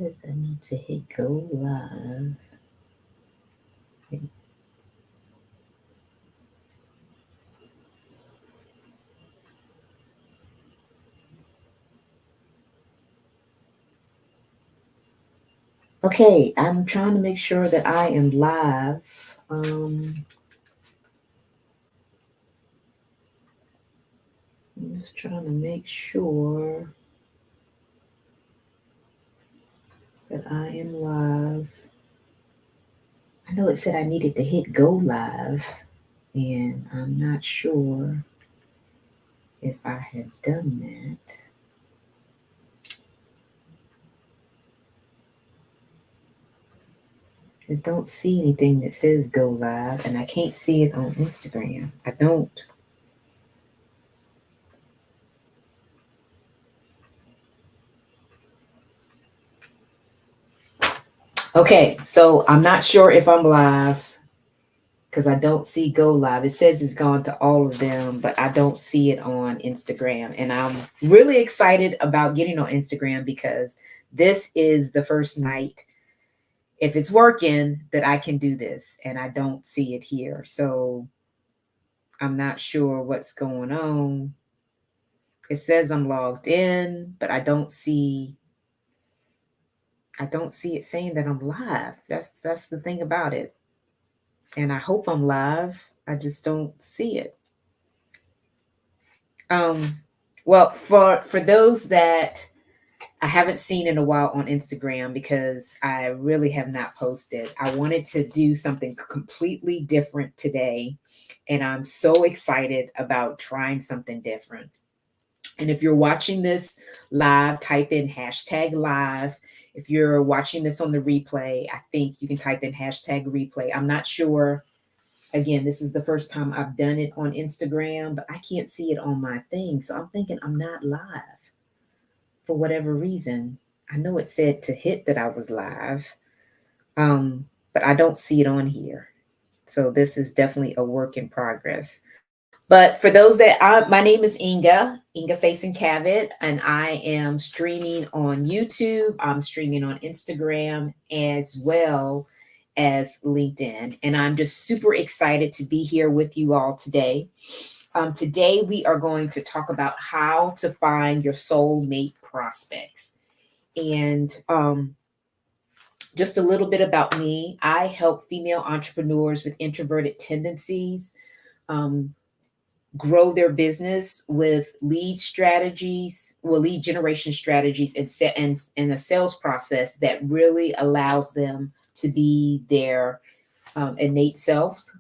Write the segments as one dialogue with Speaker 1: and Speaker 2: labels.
Speaker 1: Says I need to hit go live. Okay, I'm trying to make sure that I am live. I'm just trying to make sure that I am live. I know it said I needed to hit go live, and I'm not sure if I have done that. I don't see anything that says go live, and I can't see it on Instagram. I don't. Okay, so I'm not sure if I'm live because I don't see go live. It says it's gone to all of them, but I don't see it on Instagram. And I'm really excited about getting on Instagram because this is the first night, if it's working, that I can do this. And I don't see it here. So I'm not sure what's going on. It says I'm logged in, but I don't see it saying that I'm live. That's the thing about it. And I hope I'm live. I just don't see it. Um, well, for those that I haven't seen in a while on Instagram because I really have not posted, I wanted to do something completely different today, and I'm so excited about trying something different. And if you're watching this live, type in hashtag live. If you're watching this on the replay, I think you can type in hashtag replay. I'm not sure. Again, this is the first time I've done it on Instagram, but I can't see it on my thing. So I'm thinking I'm not live for whatever reason. I know it said to hit that I was live, but I don't see it on here. So this is definitely a work in progress. But for those my name is Inga Facing Cavett, and I am streaming on YouTube. I'm streaming on Instagram as well as LinkedIn. And I'm just super excited to be here with you all today. Today, we are going to talk about how to find your soulmate prospects. And just a little bit about me, I help female entrepreneurs with introverted tendencies um, grow their business with lead generation strategies, and a sales process that really allows them to be their innate selves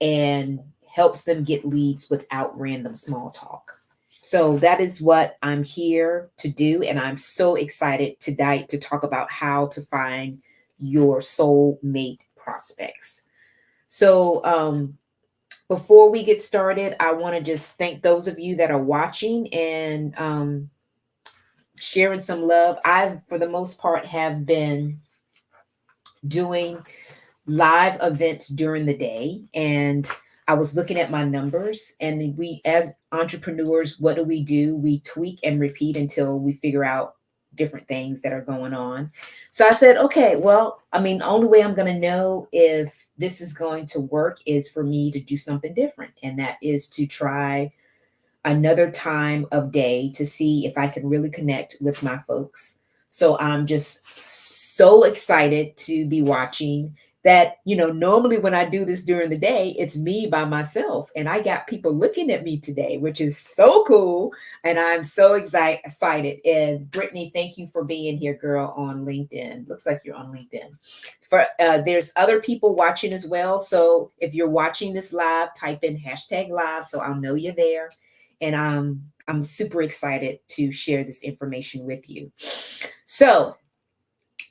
Speaker 1: and helps them get leads without random small talk. So that is what I'm here to do, and I'm so excited tonight to talk about how to find your soulmate prospects. So before we get started, I want to just thank those of you that are watching and sharing some love. I, for the most part, have been doing live events during the day, and I was looking at my numbers, and we, as entrepreneurs, what do? We tweak and repeat until we figure out different things that are going on. So I said, okay, well, I mean, the only way I'm going to know if this is going to work is for me to do something different, and that is to try another time of day to see if I can really connect with my folks. So I'm just so excited to be watching that. Normally when I do this during the day, it's me by myself, and I got people looking at me today, which is so cool. And I'm so excited. And Brittany, thank you for being here, girl, on LinkedIn. Looks like you're on LinkedIn. There's other people watching as well. So if you're watching this live, type in hashtag live so I'll know you're there. And I'm super excited to share this information with you. So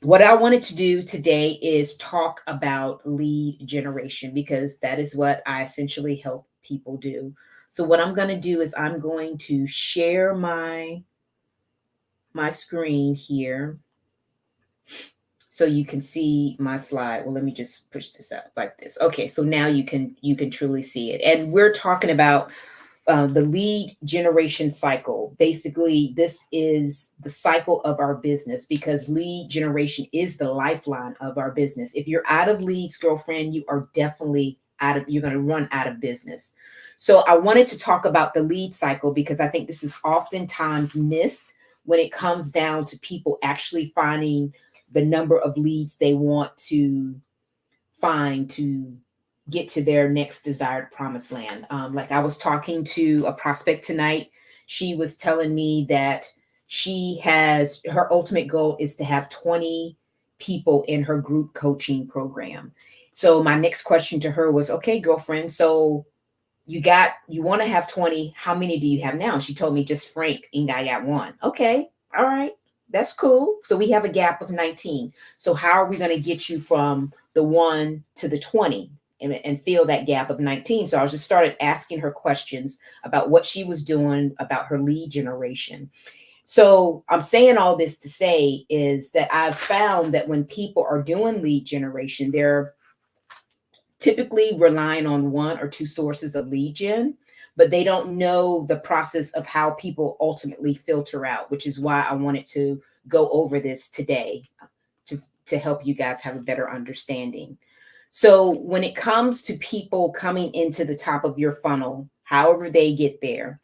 Speaker 1: what I wanted to do today is talk about lead generation, because that is what I essentially help people do. So what I'm going to do is I'm going to share my screen here so you can see my slide. Well, let me just push this up like this. Okay, so now you can truly see it. And we're talking about The lead generation cycle. Basically, this is the cycle of our business because lead generation is the lifeline of our business. If you're out of leads, girlfriend, you are definitely you're going to run out of business. So I wanted to talk about the lead cycle because I think this is oftentimes missed when it comes down to people actually finding the number of leads they want to find to get to their next desired promised land. Like I was talking to a prospect tonight. She was telling me that her ultimate goal is to have 20 people in her group coaching program. So my next question to her was, okay, girlfriend, so you want to have 20. How many do you have now? And she told me, just Frank, and I got one. Okay. All right. That's cool. So we have a gap of 19. So how are we going to get you from the 1 to the 20 and fill that gap of 19? So I just started asking her questions about what she was doing about her lead generation. So I'm saying all this to say is that I've found that when people are doing lead generation, they're typically relying on 1 or 2 sources of lead gen, but they don't know the process of how people ultimately filter out, which is why I wanted to go over this today to help you guys have a better understanding. So when it comes to people coming into the top of your funnel, however they get there,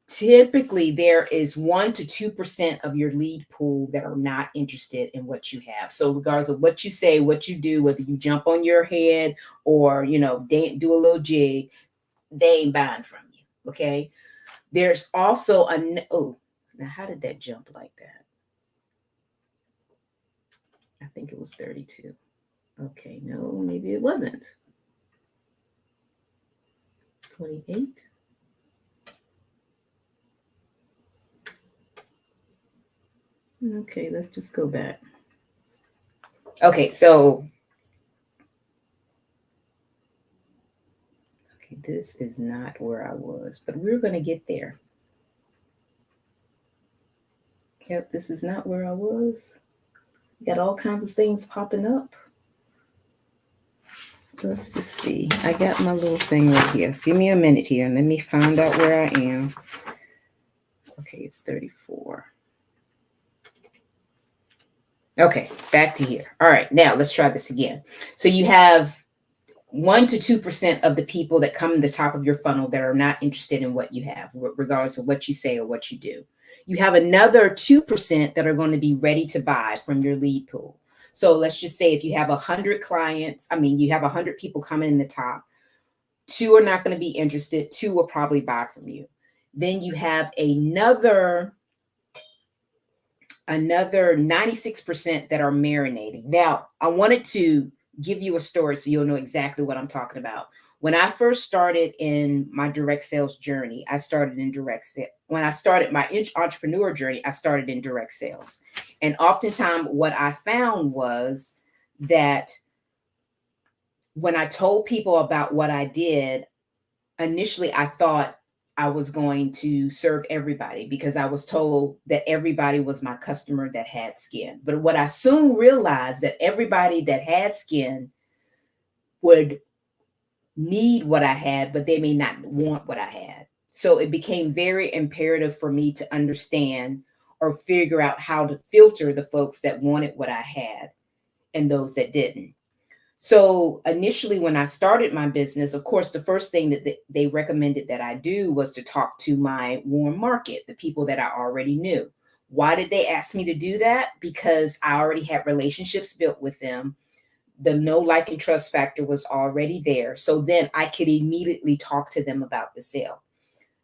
Speaker 1: typically there is 1 to 2% of your lead pool that are not interested in what you have. So regardless of what you say, what you do, whether you jump on your head or, do a little jig, they ain't buying from you. Okay. There's also now how did that jump like that? I think it was 32. Okay. No, maybe it wasn't. 28. Okay, let's just go back. Okay, this is not where I was, but we're going to get there. Yep, this is not where I was. Got all kinds of things popping up. Let's just see. I got my little thing right here. Give me a minute here and let me find out where I am. Okay, it's 34. Okay, back to here. All right, now let's try this again. So you have 1 to 2% of the people that come to the top of your funnel that are not interested in what you have, regardless of what you say or what you do. You have another 2% that are going to be ready to buy from your lead pool. So let's just say if you have 100 clients, you have 100 people coming in the top, 2 are not going to be interested, 2 will probably buy from you. Then you have another 96% that are marinating. Now, I wanted to give you a story so you'll know exactly what I'm talking about. When I first started in my direct sales journey, I started in direct sales. When I started my entrepreneur journey, I started in direct sales. And oftentimes what I found was that when I told people about what I did, initially I thought I was going to serve everybody because I was told that everybody was my customer that had skin. But what I soon realized that everybody that had skin would need what I had, but they may not want what I had. So it became very imperative for me to understand or figure out how to filter the folks that wanted what I had and those that didn't. So initially, when I started my business, of course, the first thing that they recommended that I do was to talk to my warm market, the people that I already knew. Why did they ask me to do that? Because I already had relationships built with them. The know, like, and trust factor was already there. So then I could immediately talk to them about the sale.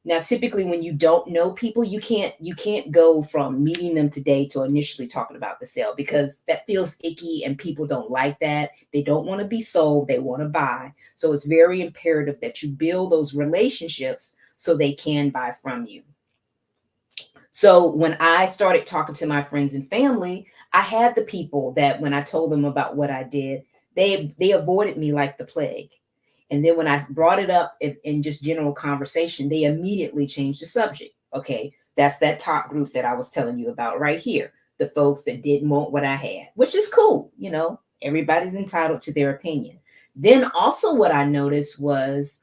Speaker 1: Now, typically when you don't know people, you can't go from meeting them today to initially talking about the sale because that feels icky and people don't like that. They don't want to be sold. They want to buy. So it's very imperative that you build those relationships so they can buy from you. So when I started talking to my friends and family, I had the people that when I told them about what I did, they avoided me like the plague. And then when I brought it up in just general conversation, they immediately changed the subject. Okay, that's that top group that I was telling you about right here. The folks that didn't want what I had, which is cool. Everybody's entitled to their opinion. Then also what I noticed was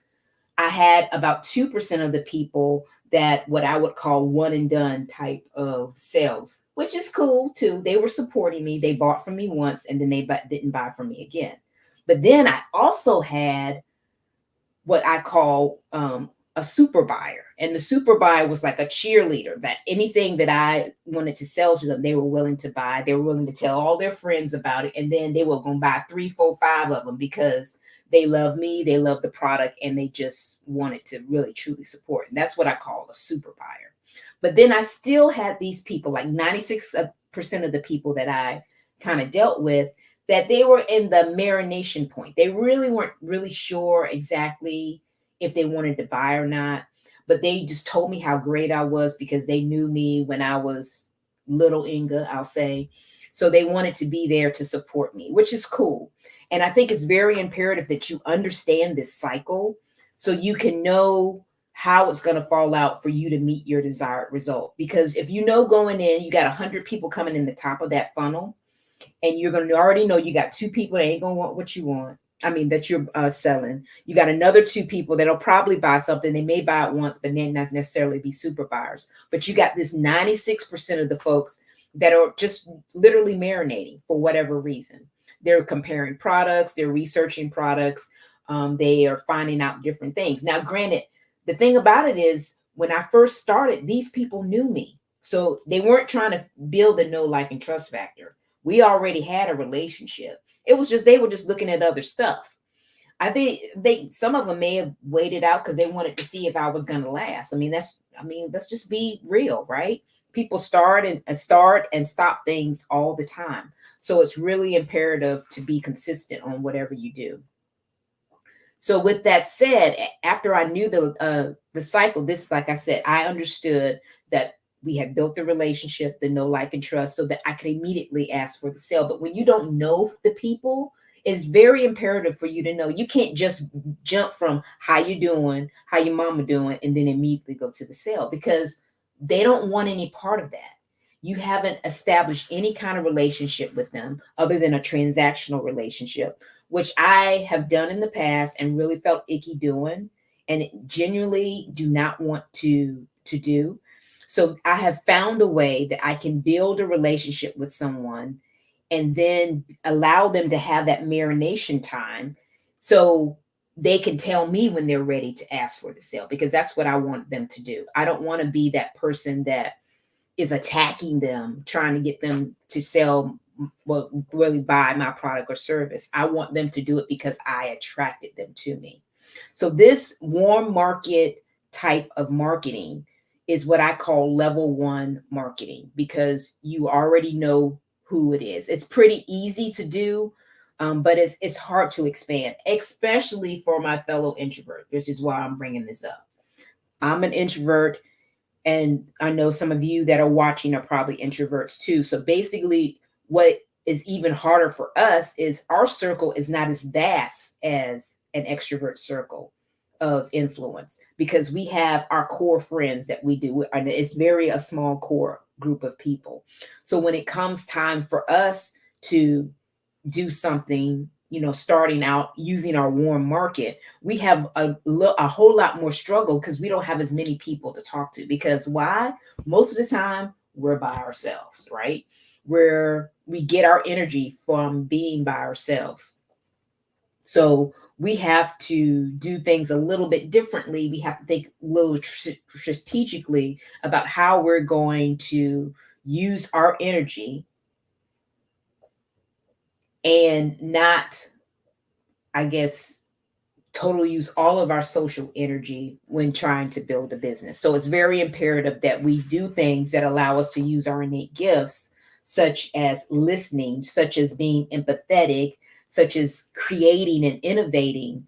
Speaker 1: I had about 2% of the people that what I would call one and done type of sales, which is cool too. They were supporting me. They bought from me once and then they didn't buy from me again. But then I also had what I call a super buyer. And the super buyer was like a cheerleader, that anything that I wanted to sell to them, they were willing to buy. They were willing to tell all their friends about it. And then they were going to buy 3, 4, 5 of them because they love me, they love the product, and they just wanted to really truly support. And that's what I call a super buyer. But then I still had these people, like 96% of the people that I kind of dealt with, that they were in the marination point. They really weren't really sure exactly if they wanted to buy or not, but they just told me how great I was because they knew me when I was little Inga, I'll say. So they wanted to be there to support me, which is cool. And I think it's very imperative that you understand this cycle so you can know how it's going to fall out for you to meet your desired result. Because if you know going in, you got 100 people coming in the top of that funnel, and you're going to already know you got 2 people that ain't going to want what you want. I mean, that you're selling. You got another 2 people that'll probably buy something. They may buy it once, but may not necessarily be super buyers. But you got this 96% of the folks that are just literally marinating for whatever reason. They're comparing products, they're researching products, they are finding out different things. Now, granted, the thing about it is when I first started, these people knew me. So they weren't trying to build a know, like, and trust factor. We already had a relationship. It was just they were just looking at other stuff. I think they some of them may have waited out because they wanted to see if I was going to last. Let's just be real, right? People start and stop things all the time. So it's really imperative to be consistent on whatever you do. So with that said, after I knew the cycle, this, like I said, I understood that we had built the relationship, the know, like, and trust, so that I could immediately ask for the sale. But when you don't know the people, it's very imperative for you to know. You can't just jump from how you doing, how your mama doing, and then immediately go to the sale, because they don't want any part of that. You haven't established any kind of relationship with them other than a transactional relationship, which I have done in the past and really felt icky doing, and genuinely do not want to do. So I have found a way that I can build a relationship with someone and then allow them to have that marination time so they can tell me when they're ready to ask for the sale, because that's what I want them to do. I don't want to be that person that is attacking them, trying to get them to sell, well, really buy my product or service. I want them to do it because I attracted them to me. So this warm market type of marketing is what I call level 1 marketing, because you already know who it is. It's pretty easy to do, but it's hard to expand, especially for my fellow introvert, which is why I'm bringing this up. I'm an introvert, and I know some of you that are watching are probably introverts too. So basically, what is even harder for us is our circle is not as vast as an extrovert circle of influence, because we have our core friends that we do, and it's very a small core group of people. So when it comes time for us to do something, starting out using our warm market, we have a whole lot more struggle because we don't have as many people to talk to. Because why? Most of the time we're by ourselves, right? Where we get our energy from being by ourselves. So we have to do things a little bit differently. We have to think a little strategically about how we're going to use our energy and not, I guess, totally use all of our social energy when trying to build a business. So it's very imperative that we do things that allow us to use our innate gifts, such as listening, such as being empathetic, such as creating and innovating,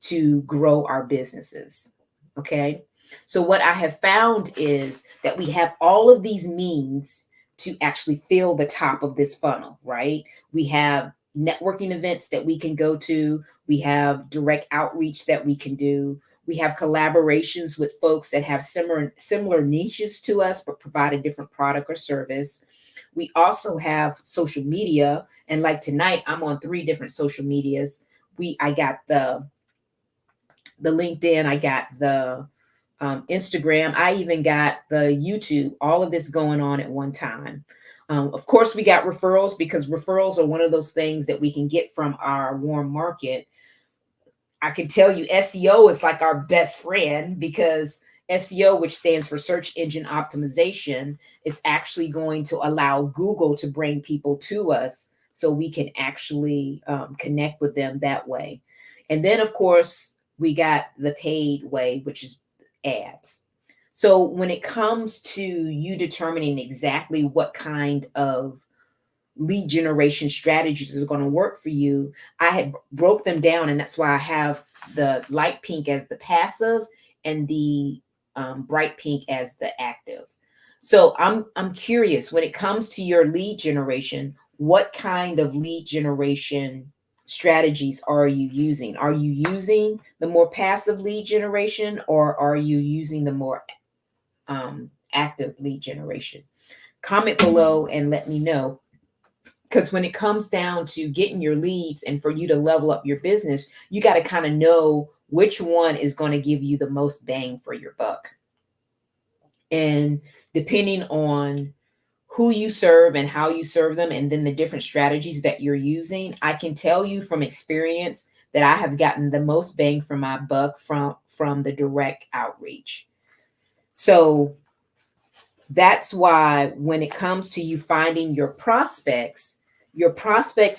Speaker 1: to grow our businesses. Okay. So what I have found is that we have all of these means to actually fill the top of this funnel, right? We have networking events that we can go to. We have direct outreach that we can do. We have collaborations with folks that have similar niches to us, but provide a different product or service. We also have social media. And like tonight, I'm on 3 different social medias. I got the the LinkedIn, I got the Instagram, I even got the YouTube, all of this going on at one time. Of course, we got referrals because referrals are one of those things that we can get from our warm market. I can tell you SEO is like our best friend because SEO, which stands for search engine optimization, is actually going to allow Google to bring people to us so we can actually connect with them that way. And then, of course, we got the paid way, which is ads. So when it comes to you determining exactly what kind of lead generation strategies are going to work for you, I had broke them down, and that's why I have the light pink as the passive and the bright pink as the active. So I'm curious, when it comes to your lead generation, what kind of lead generation strategies are you using? Are you using the more passive lead generation, or are you using the more active lead generation? Comment below and let me know, because when it comes down to getting your leads and for you to level up your business, you got to kind of know which one is going to give you the most bang for your buck. And depending on who you serve and how you serve them, and then the different strategies that you're using, I can tell you from experience that I have gotten the most bang for my buck from the direct outreach. So that's why when it comes to you finding your prospects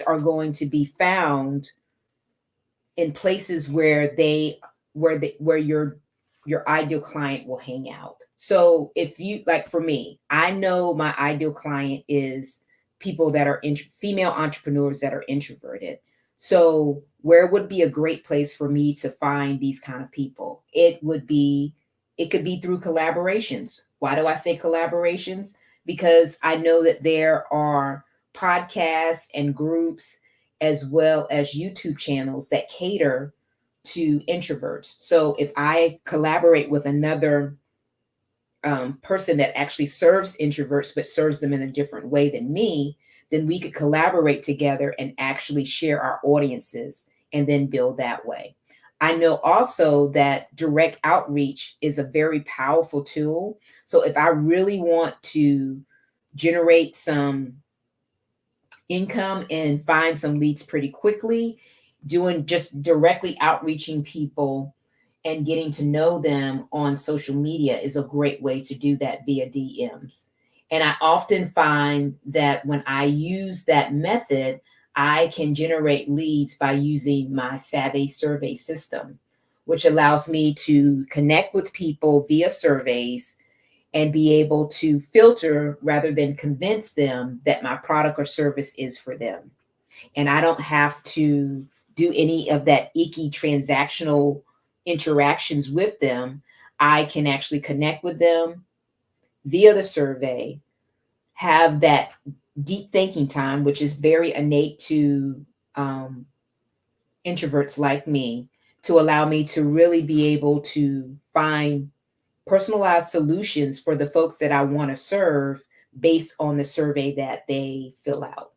Speaker 1: are going to be found in places where your ideal client will hang out. So if you, like, for me, I know my ideal client is people that are female entrepreneurs that are introverted. So where would be a great place for me to find these kind of people? It could be through collaborations. Why do I say collaborations? Because I know that there are podcasts and groups as well as YouTube channels that cater to introverts. So if I collaborate with another person that actually serves introverts, but serves them in a different way than me, then we could collaborate together and actually share our audiences and then build that way. I know also that direct outreach is a very powerful tool. So if I really want to generate some income and find some leads pretty quickly, doing just directly outreaching people and getting to know them on social media is a great way to do that via DMs. And I often find that when I use that method, I can generate leads by using my Savvy survey system, which allows me to connect with people via surveys and be able to filter rather than convince them that my product or service is for them. And I don't have to do any of that icky transactional interactions with them. I can actually connect with them via the survey, have that deep thinking time, which is very innate to introverts like me, to allow me to really be able to find personalized solutions for the folks that I want to serve based on the survey that they fill out.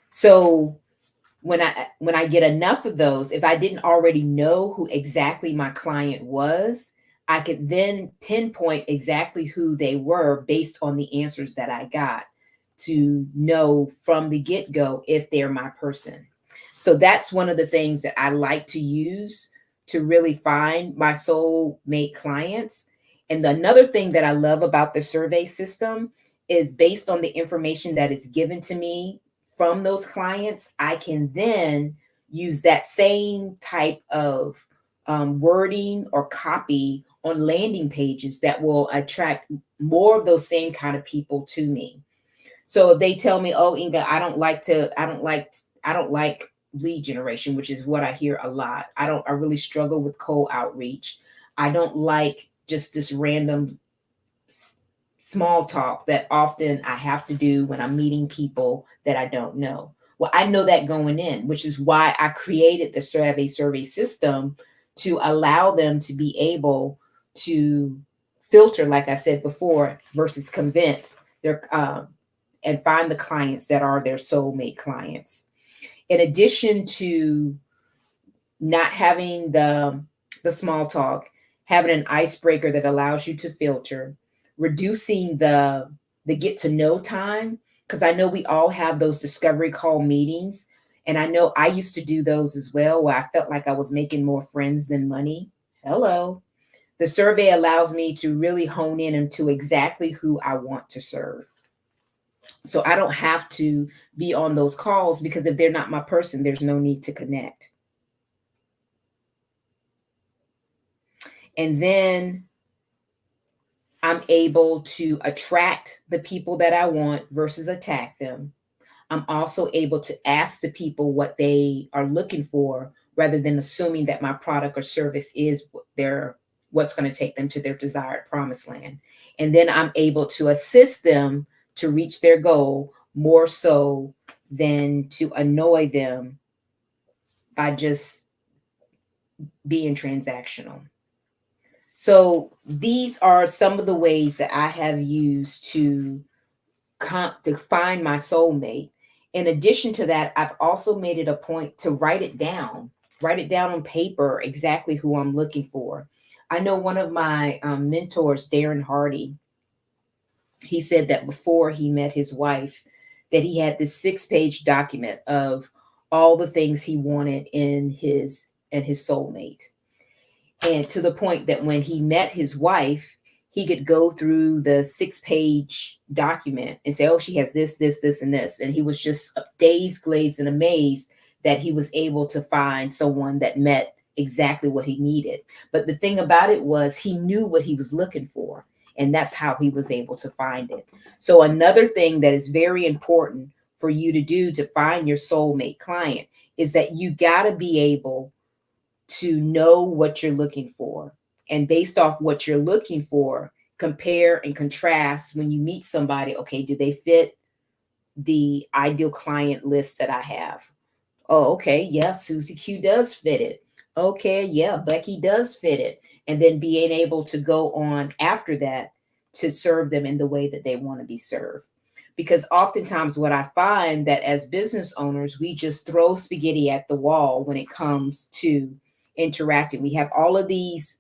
Speaker 1: So when I get enough of those, if I didn't already know who exactly my client was, I could then pinpoint exactly who they were based on the answers that I got to know from the get-go if they're my person. So that's one of the things that I like to use to really find my soulmate clients. And another thing that I love about the survey system is based on the information that is given to me from those clients, I can then use that same type of wording or copy on landing pages that will attract more of those same kind of people to me. So if they tell me, "Oh, Inga, I don't like lead generation," which is what I hear a lot. I really struggle with cold outreach. I don't like just this random small talk that often I have to do when I'm meeting people that I don't know. Well, I know that going in, which is why I created the survey system to allow them to be able to filter, like I said before, versus convince their and find the clients that are their soulmate clients. In addition to not having the small talk, having an icebreaker that allows you to filter, reducing the get to know time, because I know we all have those discovery call meetings, and I know I used to do those as well, where I felt like I was making more friends than money. Hello. The survey allows me to really hone in into exactly who I want to serve. So I don't have to be on those calls, because if they're not my person, there's no need to connect. And then I'm able to attract the people that I want versus attack them. I'm also able to ask the people what they are looking for, rather than assuming that my product or service is what's going to take them to their desired promised land. And then I'm able to assist them to reach their goal, more so than to annoy them by just being transactional. So these are some of the ways that I have used to find my soulmate. In addition to that, I've also made it a point to write it down on paper exactly who I'm looking for. I know one of my mentors, Darren Hardy, he said that before he met his wife, that he had this 6-page document of all the things he wanted in his soulmate. And to the point that when he met his wife, he could go through the 6-page document and say, oh, she has this, this, this, and this. And he was just dazed, glazed, and amazed that he was able to find someone that met exactly what he needed. But the thing about it was, he knew what he was looking for, and that's how he was able to find it. So another thing that is very important for you to do to find your soulmate client is that you got to be able to know what you're looking for. And based off what you're looking for, compare and contrast when you meet somebody. Okay, do they fit the ideal client list that I have? Oh, okay, yeah, Susie Q does fit it. Okay, yeah, Becky does fit it. And then being able to go on after that to serve them in the way that they want to be served. Because oftentimes what I find that as business owners, we just throw spaghetti at the wall when it comes to interacting. We have all of these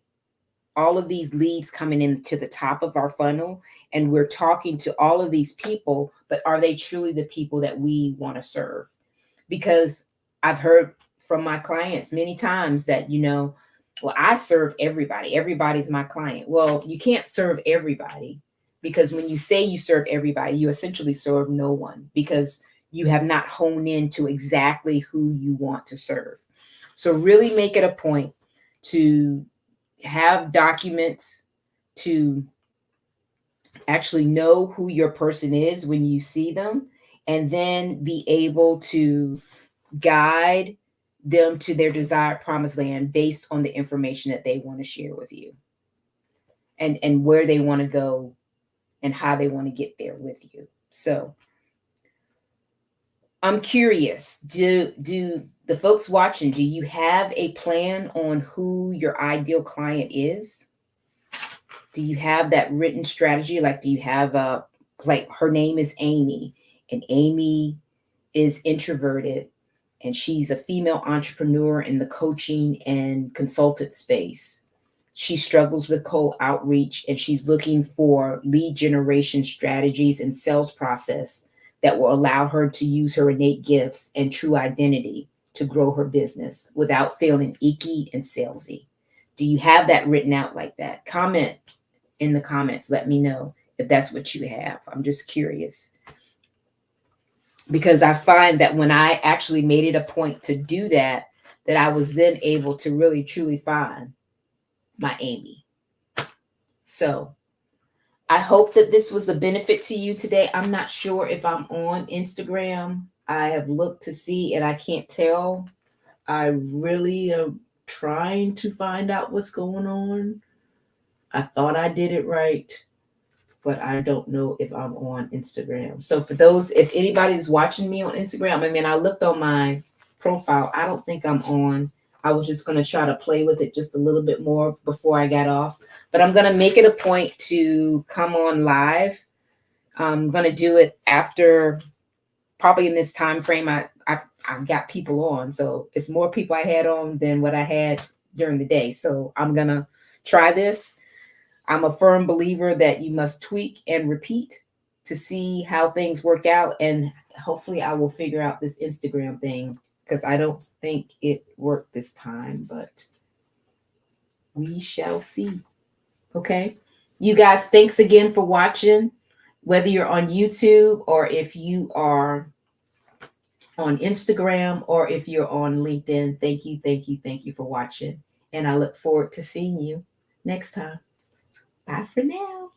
Speaker 1: leads coming into the top of our funnel, and we're talking to all of these people, but are they truly the people that we want to serve? Because I've heard from my clients many times that, well, I serve everybody. Everybody's my client. Well, you can't serve everybody, because when you say you serve everybody, you essentially serve no one, because you have not honed in to exactly who you want to serve. So really make it a point to have documents, to actually know who your person is when you see them, and then be able to guide them to their desired promised land based on the information that they want to share with you, and where they want to go and how they want to get there with you. So I'm curious, do the folks watching, do you have a plan on who your ideal client is? Do you have that written strategy? Like, do you have like, her name is Amy, and Amy is introverted, and she's a female entrepreneur in the coaching and consultant space. She struggles with cold outreach, and she's looking for lead generation strategies and sales process that will allow her to use her innate gifts and true identity to grow her business without feeling icky and salesy. Do you have that written out like that? Comment in the comments. Let me know if that's what you have. I'm just curious, because I find that when I actually made it a point to do that, that I was then able to really truly find my Amy. So I hope that this was a benefit to you today. I'm not sure if I'm on Instagram. I have looked to see, and I can't tell. I really am trying to find out what's going on. I thought I did it right, but I don't know if I'm on Instagram. So for those, if anybody's watching me on Instagram, I mean, I looked on my profile. I don't think I'm on. I was just going to try to play with it just a little bit more before I got off. But I'm going to make it a point to come on live. I'm going to do it after, probably in this time frame. I I've got people on. So it's more people I had on than what I had during the day. So I'm going to try this. I'm a firm believer that you must tweak and repeat to see how things work out. And hopefully I will figure out this Instagram thing because I don't think it worked this time, but we shall see. Okay. You guys, thanks again for watching. Whether you're on YouTube or if you are on Instagram or if you're on LinkedIn, thank you for watching. And I look forward to seeing you next time. Bye for now.